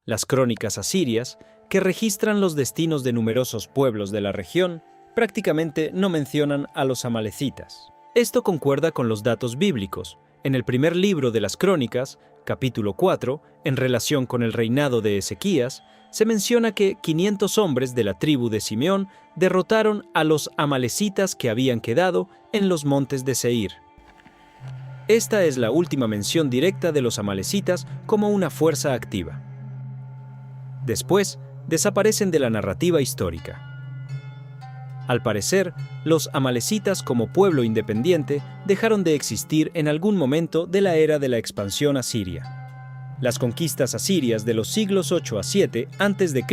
Las crónicas asirias, que registran los destinos de numerosos pueblos de la región, prácticamente no mencionan a los amalecitas. Esto concuerda con los datos bíblicos. En el primer libro de las Crónicas, capítulo 4, en relación con el reinado de Ezequías, se menciona que 500 hombres de la tribu de Simeón derrotaron a los amalecitas que habían quedado en los montes de Seir. Esta es la última mención directa de los amalecitas como una fuerza activa. Después, desaparecen de la narrativa histórica. Al parecer, los amalecitas como pueblo independiente dejaron de existir en algún momento de la era de la expansión asiria. Las conquistas asirias de los siglos 8 a 7 a.C.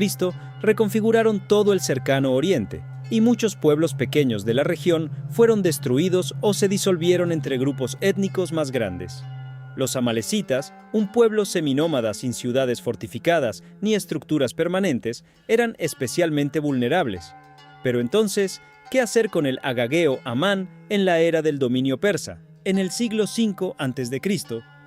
reconfiguraron todo el cercano oriente, y muchos pueblos pequeños de la región fueron destruidos o se disolvieron entre grupos étnicos más grandes. Los amalecitas, un pueblo seminómada sin ciudades fortificadas ni estructuras permanentes, eran especialmente vulnerables. Pero entonces, ¿qué hacer con el agageo Amán en la era del dominio persa, en el siglo V a.C.,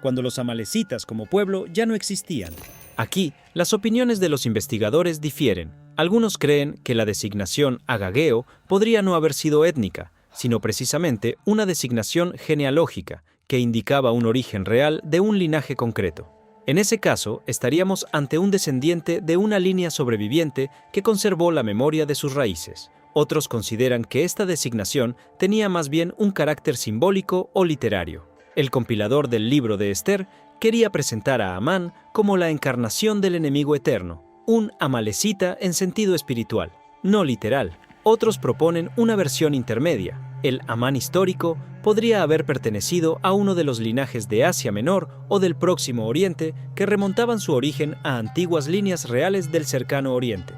cuando los amalecitas como pueblo ya no existían? Aquí, las opiniones de los investigadores difieren. Algunos creen que la designación agageo podría no haber sido étnica, sino precisamente una designación genealógica que indicaba un origen real de un linaje concreto. En ese caso, estaríamos ante un descendiente de una línea sobreviviente que conservó la memoria de sus raíces. Otros consideran que esta designación tenía más bien un carácter simbólico o literario. El compilador del libro de Ester quería presentar a Amán como la encarnación del enemigo eterno, un amalecita en sentido espiritual, no literal. Otros proponen una versión intermedia. El Amán histórico podría haber pertenecido a uno de los linajes de Asia Menor o del Próximo Oriente que remontaban su origen a antiguas líneas reales del cercano Oriente.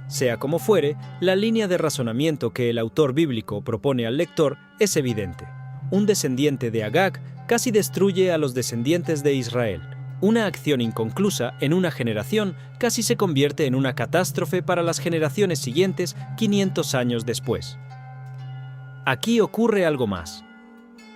Sea como fuere, la línea de razonamiento que el autor bíblico propone al lector es evidente. Un descendiente de Agag casi destruye a los descendientes de Israel. Una acción inconclusa en una generación casi se convierte en una catástrofe para las generaciones siguientes 500 años después. Aquí ocurre algo más.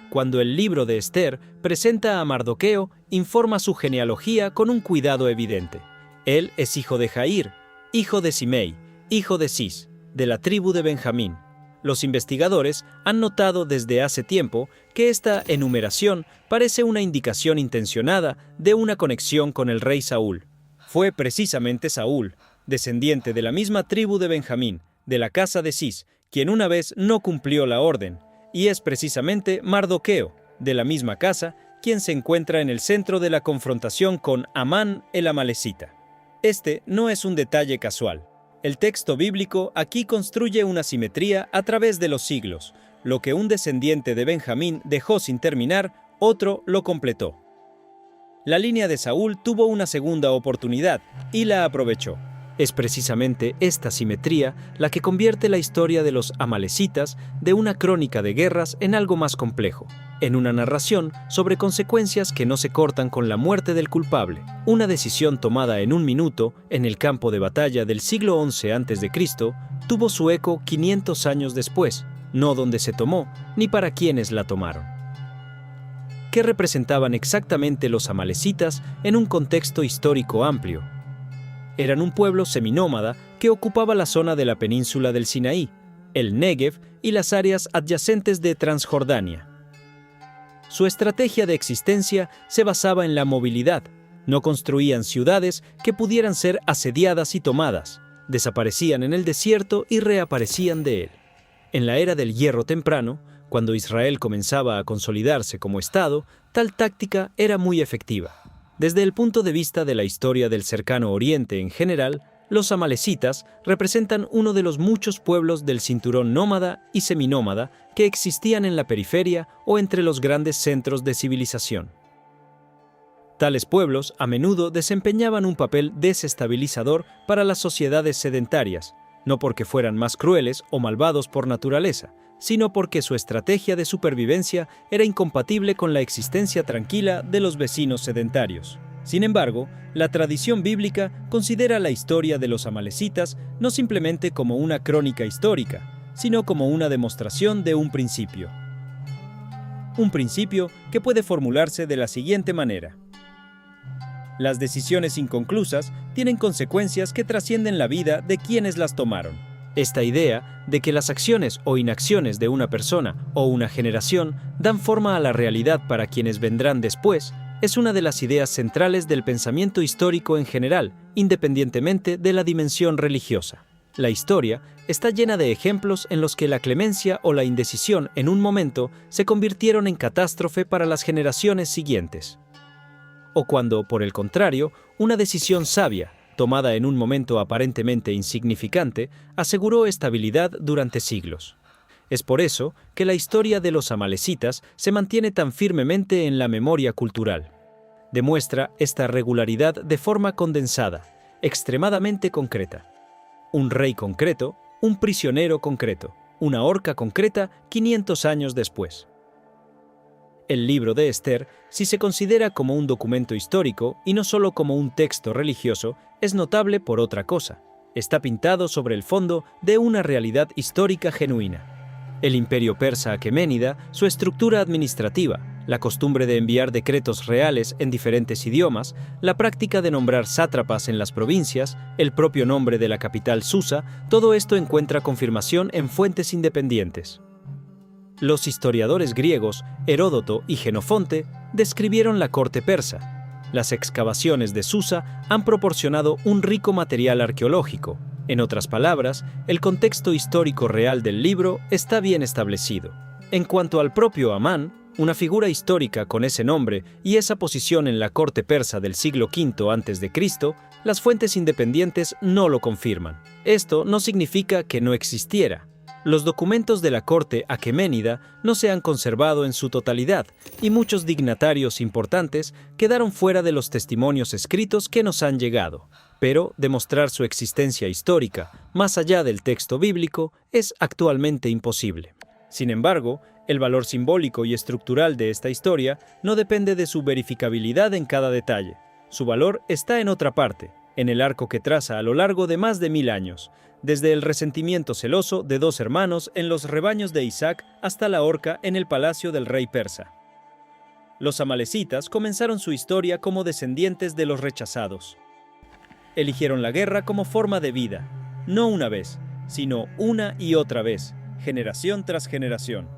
Cuando el libro de Esther presenta a Mardoqueo, informa su genealogía con un cuidado evidente. Él es hijo de Jair, hijo de Simei, hijo de Cis, de la tribu de Benjamín. Los investigadores han notado desde hace tiempo que esta enumeración parece una indicación intencionada de una conexión con el rey Saúl. Fue precisamente Saúl, descendiente de la misma tribu de Benjamín, de la casa de Cis, quien una vez no cumplió la orden, y es precisamente Mardoqueo, de la misma casa, quien se encuentra en el centro de la confrontación con Amán el Amalecita. Este no es un detalle casual. El texto bíblico aquí construye una simetría a través de los siglos. Lo que un descendiente de Benjamín dejó sin terminar, otro lo completó. La línea de Saúl tuvo una segunda oportunidad y la aprovechó. Es precisamente esta simetría la que convierte la historia de los amalecitas de una crónica de guerras en algo más complejo, en una narración sobre consecuencias que no se cortan con la muerte del culpable. Una decisión tomada en un minuto en el campo de batalla del siglo XI a.C. tuvo su eco 500 años después, no donde se tomó ni para quienes la tomaron. ¿Qué representaban exactamente los amalecitas en un contexto histórico amplio? Eran un pueblo seminómada que ocupaba la zona de la península del Sinaí, el Negev y las áreas adyacentes de Transjordania. Su estrategia de existencia se basaba en la movilidad. No construían ciudades que pudieran ser asediadas y tomadas. Desaparecían en el desierto y reaparecían de él. En la era del Hierro Temprano, cuando Israel comenzaba a consolidarse como Estado, tal táctica era muy efectiva. Desde el punto de vista de la historia del Cercano Oriente en general, los amalecitas representan uno de los muchos pueblos del cinturón nómada y seminómada que existían en la periferia o entre los grandes centros de civilización. Tales pueblos a menudo desempeñaban un papel desestabilizador para las sociedades sedentarias, no porque fueran más crueles o malvados por naturaleza, sino porque su estrategia de supervivencia era incompatible con la existencia tranquila de los vecinos sedentarios. Sin embargo, la tradición bíblica considera la historia de los amalecitas no simplemente como una crónica histórica, sino como una demostración de un principio. Un principio que puede formularse de la siguiente manera. Las decisiones inconclusas tienen consecuencias que trascienden la vida de quienes las tomaron. Esta idea de que las acciones o inacciones de una persona o una generación dan forma a la realidad para quienes vendrán después es una de las ideas centrales del pensamiento histórico en general, independientemente de la dimensión religiosa. La historia está llena de ejemplos en los que la clemencia o la indecisión en un momento se convirtieron en catástrofe para las generaciones siguientes. O cuando, por el contrario, una decisión sabia, tomada en un momento aparentemente insignificante, aseguró estabilidad durante siglos. Es por eso que la historia de los amalecitas se mantiene tan firmemente en la memoria cultural. Demuestra esta regularidad de forma condensada, extremadamente concreta. Un rey concreto, un prisionero concreto, una horca concreta 500 años después. El libro de Esther, si se considera como un documento histórico y no solo como un texto religioso, es notable por otra cosa. Está pintado sobre el fondo de una realidad histórica genuina. El imperio persa aqueménida, su estructura administrativa, la costumbre de enviar decretos reales en diferentes idiomas, la práctica de nombrar sátrapas en las provincias, el propio nombre de la capital Susa, todo esto encuentra confirmación en fuentes independientes. Los historiadores griegos, Heródoto y Jenofonte, describieron la corte persa. Las excavaciones de Susa han proporcionado un rico material arqueológico. En otras palabras, el contexto histórico real del libro está bien establecido. En cuanto al propio Amán, una figura histórica con ese nombre y esa posición en la corte persa del siglo V a.C., las fuentes independientes no lo confirman. Esto no significa que no existiera. Los documentos de la corte aqueménida no se han conservado en su totalidad y muchos dignatarios importantes quedaron fuera de los testimonios escritos que nos han llegado. Pero demostrar su existencia histórica, más allá del texto bíblico, es actualmente imposible. Sin embargo, el valor simbólico y estructural de esta historia no depende de su verificabilidad en cada detalle. Su valor está en otra parte, en el arco que traza a lo largo de más de 1000 años, desde el resentimiento celoso de dos hermanos en los rebaños de Isaac hasta la horca en el palacio del rey persa. Los amalecitas comenzaron su historia como descendientes de los rechazados. Eligieron la guerra como forma de vida, no una vez, sino una y otra vez, generación tras generación.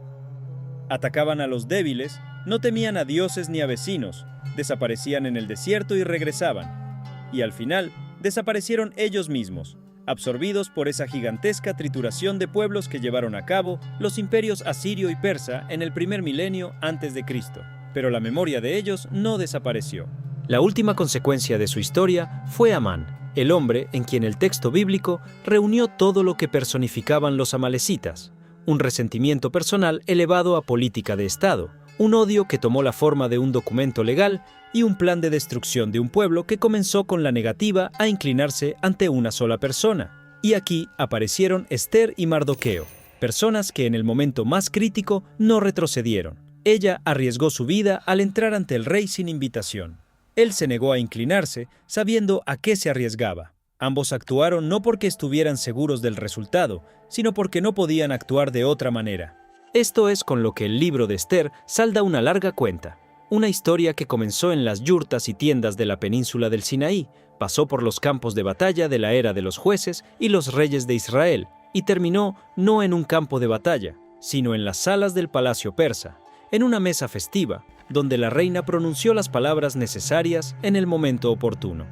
Atacaban a los débiles, no temían a dioses ni a vecinos, desaparecían en el desierto y regresaban. Y al final, desaparecieron ellos mismos, absorbidos por esa gigantesca trituración de pueblos que llevaron a cabo los imperios asirio y persa en el primer milenio antes de Cristo. Pero la memoria de ellos no desapareció. La última consecuencia de su historia fue Amán, el hombre en quien el texto bíblico reunió todo lo que personificaban los amalecitas, un resentimiento personal elevado a política de Estado, un odio que tomó la forma de un documento legal y un plan de destrucción de un pueblo que comenzó con la negativa a inclinarse ante una sola persona. Y aquí aparecieron Ester y Mardoqueo, personas que en el momento más crítico no retrocedieron. Ella arriesgó su vida al entrar ante el rey sin invitación. Él se negó a inclinarse, sabiendo a qué se arriesgaba. Ambos actuaron no porque estuvieran seguros del resultado, sino porque no podían actuar de otra manera. Esto es con lo que el libro de Ester salda una larga cuenta. Una historia que comenzó en las yurtas y tiendas de la península del Sinaí, pasó por los campos de batalla de la era de los jueces y los reyes de Israel, y terminó no en un campo de batalla, sino en las salas del palacio persa, en una mesa festiva, donde la reina pronunció las palabras necesarias en el momento oportuno.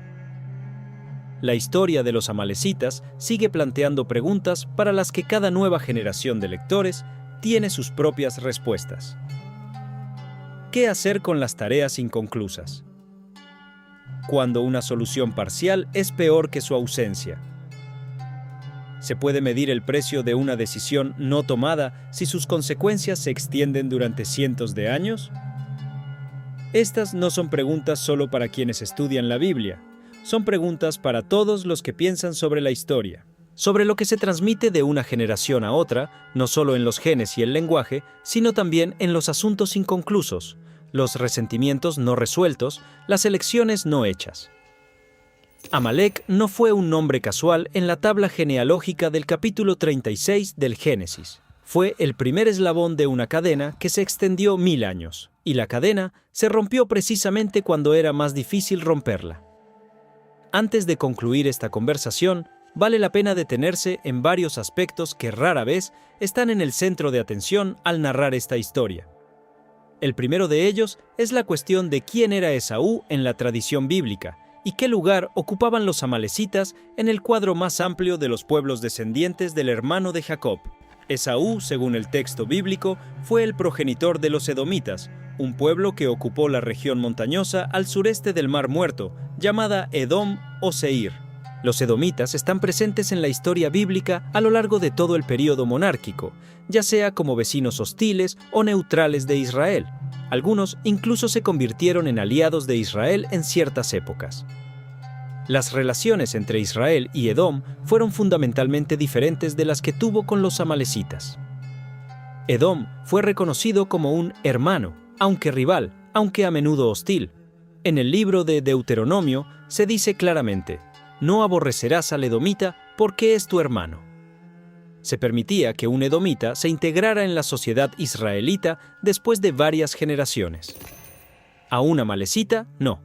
La historia de los amalecitas sigue planteando preguntas para las que cada nueva generación de lectores tiene sus propias respuestas. ¿Qué hacer con las tareas inconclusas? Cuando una solución parcial es peor que su ausencia. ¿Se puede medir el precio de una decisión no tomada si sus consecuencias se extienden durante cientos de años? Estas no son preguntas solo para quienes estudian la Biblia, son preguntas para todos los que piensan sobre la historia, sobre lo que se transmite de una generación a otra, no solo en los genes y el lenguaje, sino también en los asuntos inconclusos, los resentimientos no resueltos, las elecciones no hechas. Amalec no fue un nombre casual en la tabla genealógica del capítulo 36 del Génesis. Fue el primer eslabón de una cadena que se extendió 1000 años, y la cadena se rompió precisamente cuando era más difícil romperla. Antes de concluir esta conversación, vale la pena detenerse en varios aspectos que rara vez están en el centro de atención al narrar esta historia. El primero de ellos es la cuestión de quién era Esaú en la tradición bíblica y qué lugar ocupaban los amalecitas en el cuadro más amplio de los pueblos descendientes del hermano de Jacob. Esaú, según el texto bíblico, fue el progenitor de los edomitas, un pueblo que ocupó la región montañosa al sureste del Mar Muerto, llamada Edom o Seir. Los edomitas están presentes en la historia bíblica a lo largo de todo el período monárquico, ya sea como vecinos hostiles o neutrales de Israel. Algunos incluso se convirtieron en aliados de Israel en ciertas épocas. Las relaciones entre Israel y Edom fueron fundamentalmente diferentes de las que tuvo con los amalecitas. Edom fue reconocido como un hermano, aunque rival, aunque a menudo hostil. En el libro de Deuteronomio se dice claramente: no aborrecerás al edomita porque es tu hermano. Se permitía que un edomita se integrara en la sociedad israelita después de varias generaciones. A un amalecita, no.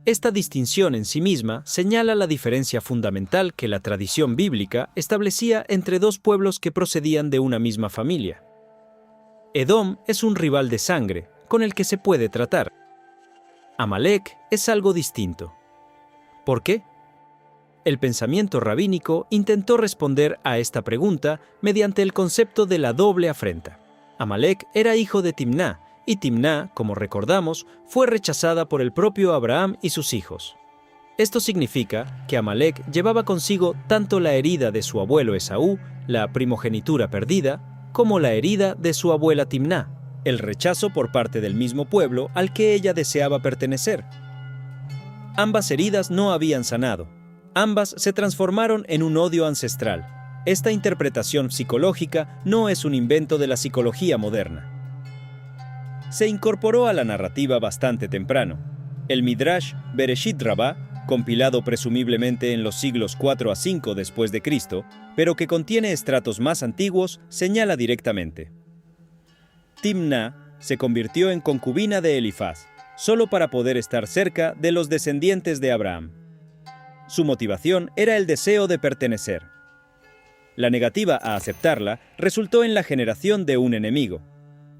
Esta distinción en sí misma señala la diferencia fundamental que la tradición bíblica establecía entre dos pueblos que procedían de una misma familia. Edom es un rival de sangre, con el que se puede tratar. Amalec es algo distinto. ¿Por qué? El pensamiento rabínico intentó responder a esta pregunta mediante el concepto de la doble afrenta. Amalec era hijo de Timná, y Timná, como recordamos, fue rechazada por el propio Abraham y sus hijos. Esto significa que Amalec llevaba consigo tanto la herida de su abuelo Esaú, la primogenitura perdida, como la herida de su abuela Timná, el rechazo por parte del mismo pueblo al que ella deseaba pertenecer. Ambas heridas no habían sanado. Ambas se transformaron en un odio ancestral. Esta interpretación psicológica no es un invento de la psicología moderna. Se incorporó a la narrativa bastante temprano. El Midrash Bereshit Rabbah, compilado presumiblemente en los siglos 4 a 5 después de Cristo, pero que contiene estratos más antiguos, señala directamente: Timná se convirtió en concubina de Elifaz, solo para poder estar cerca de los descendientes de Abraham. Su motivación era el deseo de pertenecer. La negativa a aceptarla resultó en la generación de un enemigo.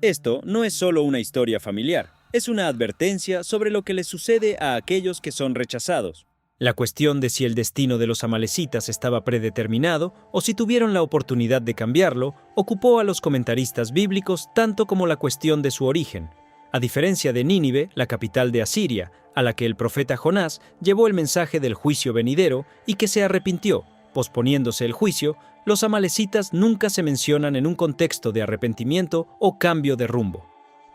Esto no es solo una historia familiar, es una advertencia sobre lo que les sucede a aquellos que son rechazados. La cuestión de si el destino de los amalecitas estaba predeterminado o si tuvieron la oportunidad de cambiarlo ocupó a los comentaristas bíblicos tanto como la cuestión de su origen. A diferencia de Nínive, la capital de Asiria, a la que el profeta Jonás llevó el mensaje del juicio venidero y que se arrepintió, posponiéndose el juicio, los amalecitas nunca se mencionan en un contexto de arrepentimiento o cambio de rumbo.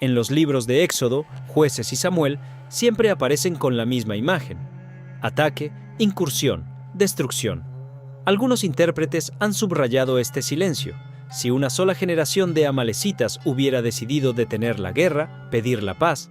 En los libros de Éxodo, Jueces y Samuel siempre aparecen con la misma imagen: ataque, incursión, destrucción. Algunos intérpretes han subrayado este silencio. Si una sola generación de amalecitas hubiera decidido detener la guerra, pedir la paz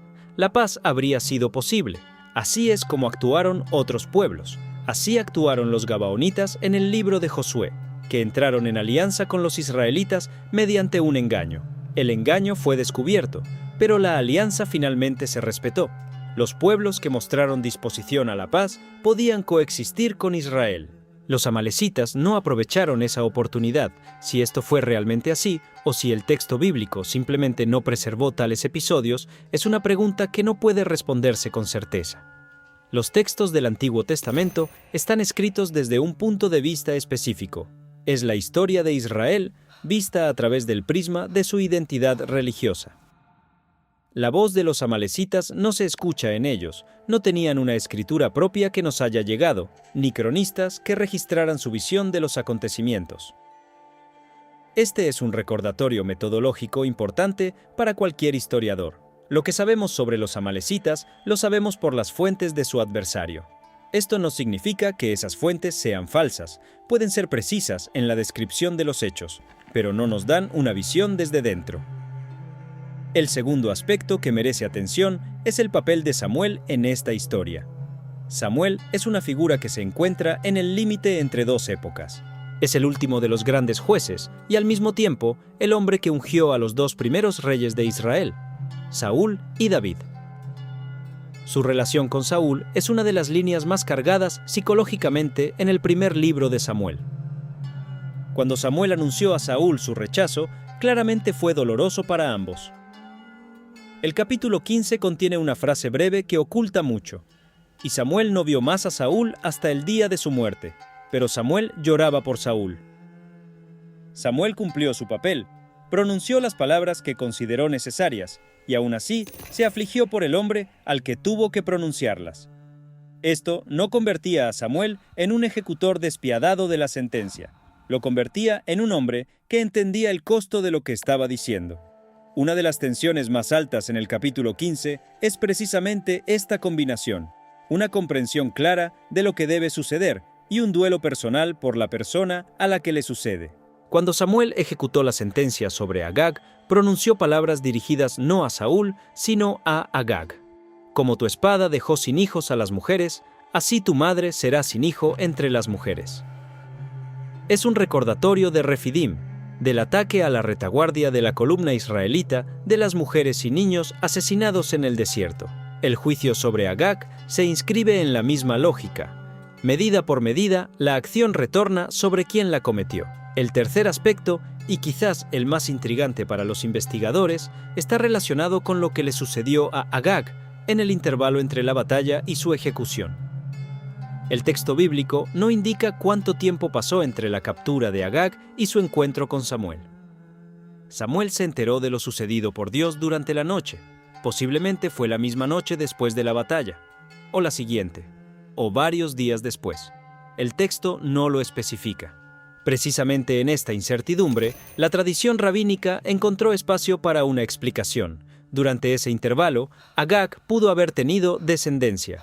habría sido posible. Así es como actuaron otros pueblos. Así actuaron los gabaonitas en el libro de Josué, que entraron en alianza con los israelitas mediante un engaño. El engaño fue descubierto, pero la alianza finalmente se respetó. Los pueblos que mostraron disposición a la paz podían coexistir con Israel. Los amalecitas no aprovecharon esa oportunidad. Si esto fue realmente así, o si el texto bíblico simplemente no preservó tales episodios, es una pregunta que no puede responderse con certeza. Los textos del Antiguo Testamento están escritos desde un punto de vista específico. Es la historia de Israel vista a través del prisma de su identidad religiosa. La voz de los amalecitas no se escucha en ellos, no tenían una escritura propia que nos haya llegado, ni cronistas que registraran su visión de los acontecimientos. Este es un recordatorio metodológico importante para cualquier historiador. Lo que sabemos sobre los amalecitas lo sabemos por las fuentes de su adversario. Esto no significa que esas fuentes sean falsas, pueden ser precisas en la descripción de los hechos, pero no nos dan una visión desde dentro. El segundo aspecto que merece atención es el papel de Samuel en esta historia. Samuel es una figura que se encuentra en el límite entre dos épocas. Es el último de los grandes jueces y al mismo tiempo el hombre que ungió a los dos primeros reyes de Israel, Saúl y David. Su relación con Saúl es una de las líneas más cargadas psicológicamente en el primer libro de Samuel. Cuando Samuel anunció a Saúl su rechazo, claramente fue doloroso para ambos. El capítulo 15 contiene una frase breve que oculta mucho. Y Samuel no vio más a Saúl hasta el día de su muerte, pero Samuel lloraba por Saúl. Samuel cumplió su papel, pronunció las palabras que consideró necesarias, y aún así se afligió por el hombre al que tuvo que pronunciarlas. Esto no convertía a Samuel en un ejecutor despiadado de la sentencia, lo convertía en un hombre que entendía el costo de lo que estaba diciendo. Una de las tensiones más altas en el capítulo 15 es precisamente esta combinación, una comprensión clara de lo que debe suceder y un duelo personal por la persona a la que le sucede. Cuando Samuel ejecutó la sentencia sobre Agag, pronunció palabras dirigidas no a Saúl, sino a Agag. Como tu espada dejó sin hijos a las mujeres, así tu madre será sin hijo entre las mujeres. Es un recordatorio de Refidim, del ataque a la retaguardia de la columna israelita de las mujeres y niños asesinados en el desierto. El juicio sobre Agag se inscribe en la misma lógica. Medida por medida, la acción retorna sobre quien la cometió. El tercer aspecto, y quizás el más intrigante para los investigadores, está relacionado con lo que le sucedió a Agag en el intervalo entre la batalla y su ejecución. El texto bíblico no indica cuánto tiempo pasó entre la captura de Agag y su encuentro con Samuel. Samuel se enteró de lo sucedido por Dios durante la noche. Posiblemente fue la misma noche después de la batalla, o la siguiente, o varios días después. El texto no lo especifica. Precisamente en esta incertidumbre, la tradición rabínica encontró espacio para una explicación. Durante ese intervalo, Agag pudo haber tenido descendencia.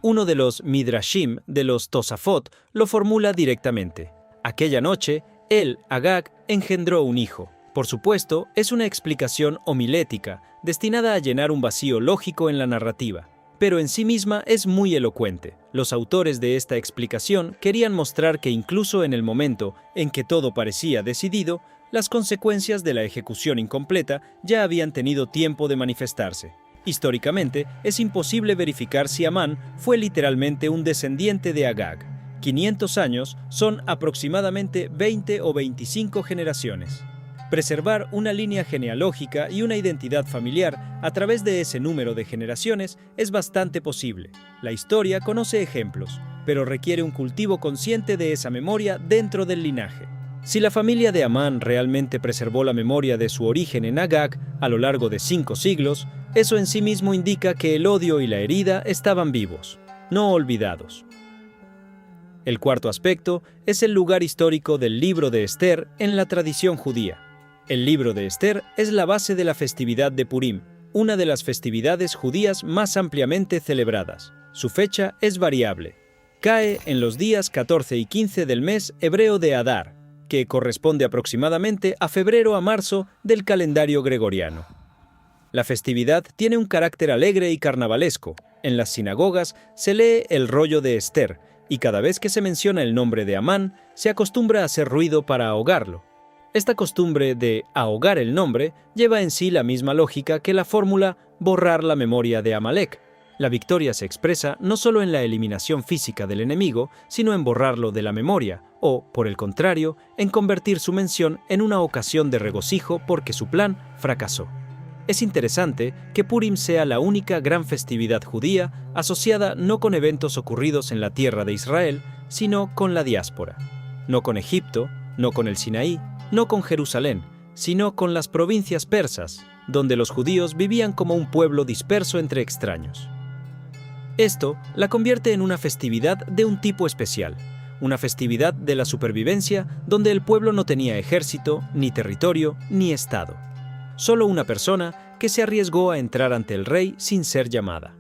Uno de los Midrashim de los Tosafot lo formula directamente. Aquella noche, él, Agag, engendró un hijo. Por supuesto, es una explicación homilética, destinada a llenar un vacío lógico en la narrativa. pero en sí misma es muy elocuente. Los autores de esta explicación querían mostrar que incluso en el momento en que todo parecía decidido, las consecuencias de la ejecución incompleta ya habían tenido tiempo de manifestarse. Históricamente, es imposible verificar si Amán fue literalmente un descendiente de Agag. 500 años son aproximadamente 20 o 25 generaciones. Preservar una línea genealógica y una identidad familiar a través de ese número de generaciones es bastante posible. La historia conoce ejemplos, pero requiere un cultivo consciente de esa memoria dentro del linaje. Si la familia de Amán realmente preservó la memoria de su origen en Agag a lo largo de 5 siglos, eso en sí mismo indica que el odio y la herida estaban vivos, no olvidados. El cuarto aspecto es el lugar histórico del libro de Esther en la tradición judía. El libro de Esther es la base de la festividad de Purim, una de las festividades judías más ampliamente celebradas. Su fecha es variable. Cae en los días 14 y 15 del mes hebreo de Adar, que corresponde aproximadamente a febrero a marzo del calendario gregoriano. La festividad tiene un carácter alegre y carnavalesco. En las sinagogas se lee el rollo de Esther, y cada vez que se menciona el nombre de Amán, se acostumbra a hacer ruido para ahogarlo. Esta costumbre de ahogar el nombre lleva en sí la misma lógica que la fórmula borrar la memoria de Amalek. La victoria se expresa no solo en la eliminación física del enemigo, sino en borrarlo de la memoria, o, por el contrario, en convertir su mención en una ocasión de regocijo porque su plan fracasó. Es interesante que Purim sea la única gran festividad judía asociada no con eventos ocurridos en la tierra de Israel, sino con la diáspora. No con Egipto, no con el Sinaí, no con Jerusalén, sino con las provincias persas, donde los judíos vivían como un pueblo disperso entre extraños. Esto la convierte en una festividad de un tipo especial, una festividad de la supervivencia donde el pueblo no tenía ejército, ni territorio, ni estado. Solo una persona que se arriesgó a entrar ante el rey sin ser llamada.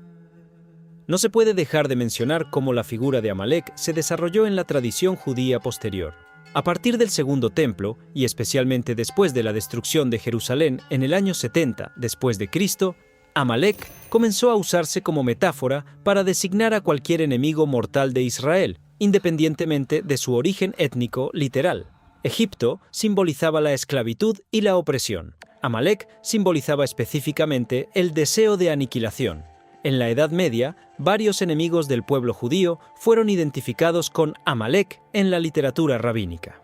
No se puede dejar de mencionar cómo la figura de Amalek se desarrolló en la tradición judía posterior. A partir del Segundo Templo, y especialmente después de la destrucción de Jerusalén en el año 70 después de Cristo, Amalek comenzó a usarse como metáfora para designar a cualquier enemigo mortal de Israel, independientemente de su origen étnico literal. Egipto simbolizaba la esclavitud y la opresión. Amalek simbolizaba específicamente el deseo de aniquilación. En la Edad Media, varios enemigos del pueblo judío fueron identificados con Amalek en la literatura rabínica.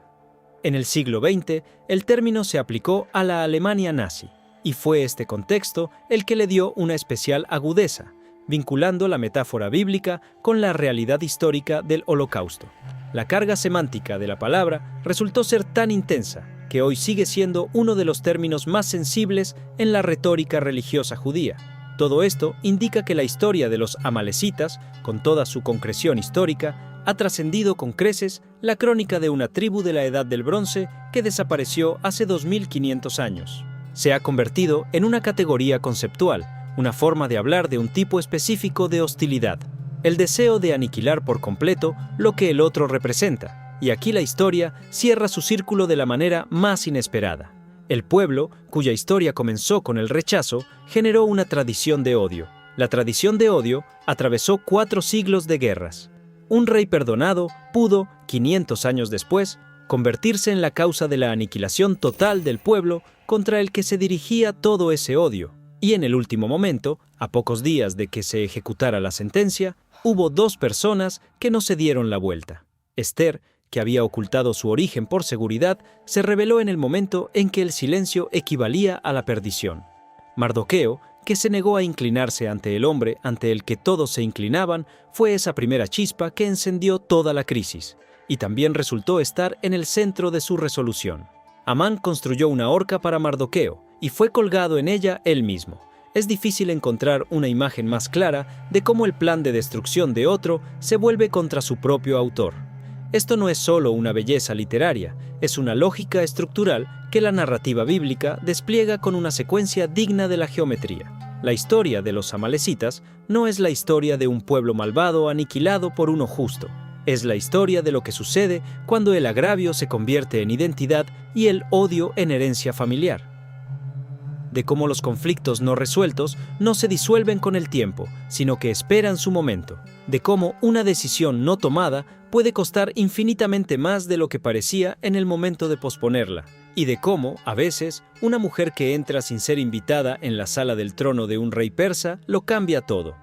En el siglo XX, el término se aplicó a la Alemania nazi, y fue este contexto el que le dio una especial agudeza, vinculando la metáfora bíblica con la realidad histórica del Holocausto. La carga semántica de la palabra resultó ser tan intensa que hoy sigue siendo uno de los términos más sensibles en la retórica religiosa judía. Todo esto indica que la historia de los amalecitas, con toda su concreción histórica, ha trascendido con creces la crónica de una tribu de la Edad del Bronce que desapareció hace 2500 años. Se ha convertido en una categoría conceptual, una forma de hablar de un tipo específico de hostilidad, el deseo de aniquilar por completo lo que el otro representa, y aquí la historia cierra su círculo de la manera más inesperada. El pueblo, cuya historia comenzó con el rechazo, generó una tradición de odio. La tradición de odio atravesó 4 siglos de guerras. Un rey perdonado pudo, 500 años después, convertirse en la causa de la aniquilación total del pueblo contra el que se dirigía todo ese odio. Y en el último momento, a pocos días de que se ejecutara la sentencia, hubo 2 personas que no se dieron la vuelta. Esther, que había ocultado su origen por seguridad, se reveló en el momento en que el silencio equivalía a la perdición. Mardoqueo, que se negó a inclinarse ante el hombre ante el que todos se inclinaban, fue esa primera chispa que encendió toda la crisis, y también resultó estar en el centro de su resolución. Amán construyó una horca para Mardoqueo, y fue colgado en ella él mismo. Es difícil encontrar una imagen más clara de cómo el plan de destrucción de otro se vuelve contra su propio autor. Esto no es solo una belleza literaria, es una lógica estructural que la narrativa bíblica despliega con una secuencia digna de la geometría. La historia de los amalecitas no es la historia de un pueblo malvado aniquilado por uno justo. Es la historia de lo que sucede cuando el agravio se convierte en identidad y el odio en herencia familiar. de cómo los conflictos no resueltos no se disuelven con el tiempo, sino que esperan su momento, de cómo una decisión no tomada puede costar infinitamente más de lo que parecía en el momento de posponerla, y de cómo, a veces, una mujer que entra sin ser invitada en la sala del trono de un rey persa lo cambia todo.